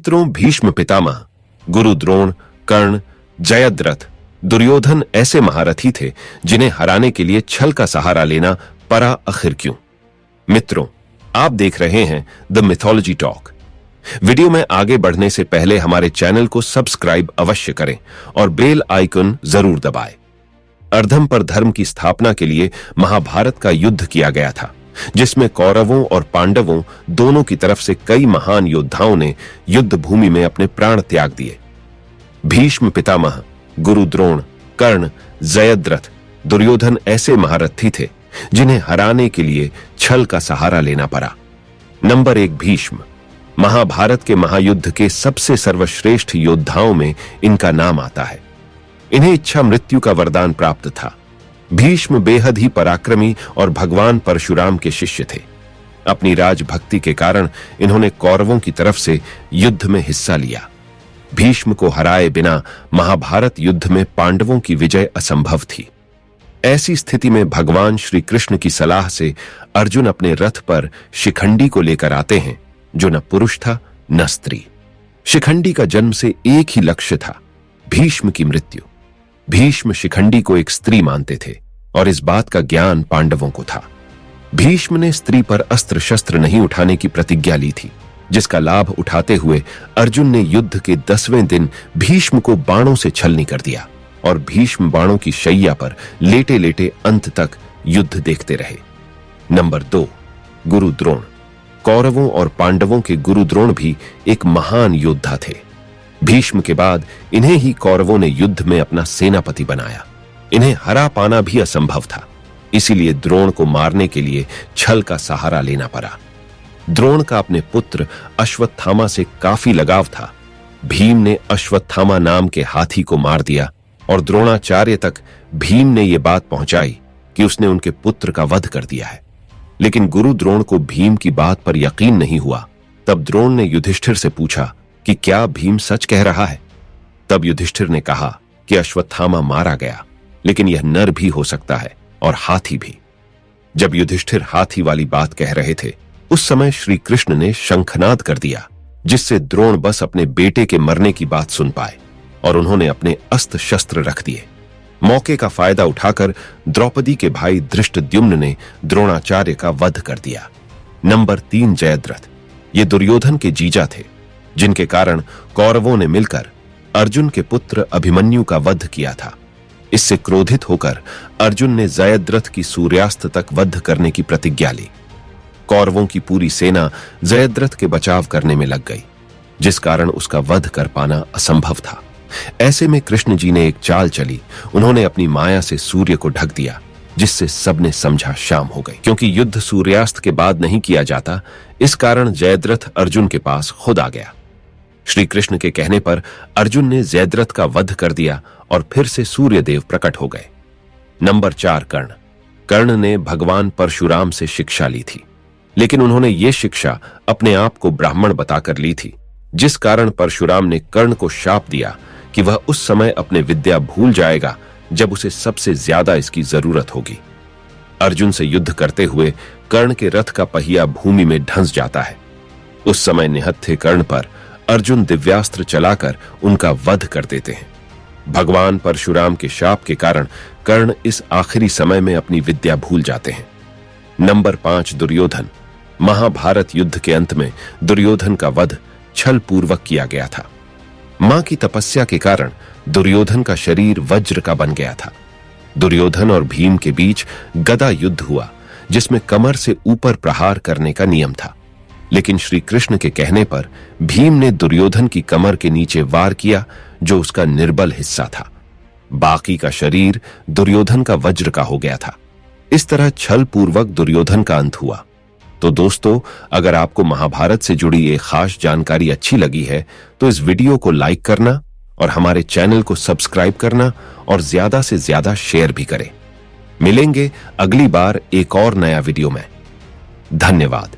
मित्रों, भीष्म पितामह, गुरु द्रोण, कर्ण, जयद्रथ, दुर्योधन ऐसे महारथी थे जिन्हें हराने के लिए छल का सहारा लेना पड़ा। आखिर क्यों? मित्रों, आप देख रहे हैं द मिथोलॉजी टॉक। वीडियो में आगे बढ़ने से पहले हमारे चैनल को सब्सक्राइब अवश्य करें और बेल आइकन जरूर दबाएं। अर्धम पर धर्म की स्थापना के लिए महाभारत का युद्ध किया गया था, जिसमें कौरवों और पांडवों दोनों की तरफ से कई महान योद्धाओं ने युद्ध भूमि में अपने प्राण त्याग दिए। भीष्म पितामह, गुरु द्रोण, कर्ण, जयद्रथ, दुर्योधन ऐसे महारथी थे जिन्हें हराने के लिए छल का सहारा लेना पड़ा। नंबर 1, भीष्म। महाभारत के महायुद्ध के सबसे सर्वश्रेष्ठ योद्धाओं में इनका नाम आता है। इन्हें इच्छा मृत्यु का वरदान प्राप्त था। भीष्म बेहद ही पराक्रमी और भगवान परशुराम के शिष्य थे। अपनी राजभक्ति के कारण इन्होंने कौरवों की तरफ से युद्ध में हिस्सा लिया। भीष्म को हराए बिना महाभारत युद्ध में पांडवों की विजय असंभव थी। ऐसी स्थिति में भगवान श्री कृष्ण की सलाह से अर्जुन अपने रथ पर शिखंडी को लेकर आते हैं, जो न पुरुष था न स्त्री। शिखंडी का जन्म से एक ही लक्ष्य था, भीष्म की मृत्यु। भीष्म शिखंडी को एक स्त्री मानते थे और इस बात का ज्ञान पांडवों को था। भीष्म ने स्त्री पर अस्त्र शस्त्र नहीं उठाने की प्रतिज्ञा ली थी, जिसका लाभ उठाते हुए अर्जुन ने युद्ध के 10वें दिन भीष्म को बाणों से छलनी कर दिया और भीष्म बाणों की शैया पर लेटे लेटे अंत तक युद्ध देखते रहे। नंबर 2, गुरु द्रोण। कौरवों और पांडवों के गुरु द्रोण भी एक महान योद्धा थे। भीष्म के बाद इन्हें ही कौरवों ने युद्ध में अपना सेनापति बनाया। इन्हें हरा पाना भी असंभव था, इसीलिए द्रोण को मारने के लिए छल का सहारा लेना पड़ा। द्रोण का अपने पुत्र अश्वत्थामा से काफी लगाव था। भीम ने अश्वत्थामा नाम के हाथी को मार दिया और द्रोणाचार्य तक भीम ने यह बात पहुंचाई कि उसने उनके पुत्र का वध कर दिया है। लेकिन गुरु द्रोण को भीम की बात पर यकीन नहीं हुआ। तब द्रोण ने युधिष्ठिर से पूछा कि क्या भीम सच कह रहा है। तब युधिष्ठिर ने कहा कि अश्वत्थामा मारा गया, लेकिन यह नर भी हो सकता है और हाथी भी। जब युधिष्ठिर हाथी वाली बात कह रहे थे, उस समय श्री कृष्ण ने शंखनाद कर दिया, जिससे द्रोण बस अपने बेटे के मरने की बात सुन पाए और उन्होंने अपने अस्त्र शस्त्र रख दिए। मौके का फायदा उठाकर द्रौपदी के भाई धृष्टद्युम्न ने द्रोणाचार्य का वध कर दिया। नंबर 3, जयद्रथ। ये दुर्योधन के जीजा थे, जिनके कारण कौरवों ने मिलकर अर्जुन के पुत्र अभिमन्यु का वध किया था। इससे क्रोधित होकर अर्जुन ने जयद्रथ की सूर्यास्त तक वध करने की प्रतिज्ञा ली। कौरवों की पूरी सेना जयद्रथ के बचाव करने में लग गई, जिस कारण उसका वध कर पाना असंभव था। ऐसे में कृष्ण जी ने एक चाल चली। उन्होंने अपनी माया से सूर्य को ढक दिया, जिससे सबने समझा शाम हो गई। क्योंकि युद्ध सूर्यास्त के बाद नहीं किया जाता, इस कारण जयद्रथ अर्जुन के पास खुद आ गया। श्री कृष्ण के कहने पर अर्जुन ने जयद्रथ का वध कर दिया और फिर से सूर्यदेव प्रकट हो गए। नंबर 4, कर्ण। कर्ण ने भगवान परशुराम से शिक्षा ली थी, लेकिन उन्होंने ये शिक्षा अपने आप को ब्राह्मण बताकर ली थी, जिस कारण परशुराम ने कर्ण को शाप दिया कि वह उस समय अपने विद्या भूल जाएगा जब उसे सबसे ज्यादा इसकी जरूरत होगी। अर्जुन से युद्ध करते हुए कर्ण के रथ का पहिया भूमि में धंस जाता है। उस समय निहत्थे कर्ण पर अर्जुन दिव्यास्त्र चलाकर उनका वध कर देते हैं। भगवान परशुराम के शाप के कारण कर्ण इस आखिरी समय में अपनी विद्या भूल जाते हैं। नंबर 5, दुर्योधन। महाभारत युद्ध के अंत में दुर्योधन का वध छल पूर्वक किया गया था। मां की तपस्या के कारण दुर्योधन का शरीर वज्र का बन गया था। दुर्योधन और भीम के बीच गदा युद्ध हुआ, जिसमें कमर से ऊपर प्रहार करने का नियम था। लेकिन श्री कृष्ण के कहने पर भीम ने दुर्योधन की कमर के नीचे वार किया, जो उसका निर्बल हिस्सा था। बाकी का शरीर दुर्योधन का वज्र का हो गया था। इस तरह छल पूर्वक दुर्योधन का अंत हुआ। तो दोस्तों, अगर आपको महाभारत से जुड़ी ये खास जानकारी अच्छी लगी है तो इस वीडियो को लाइक करना और हमारे चैनल को सब्सक्राइब करना और ज्यादा से ज्यादा शेयर भी करें। मिलेंगे अगली बार एक और नया वीडियो में। धन्यवाद।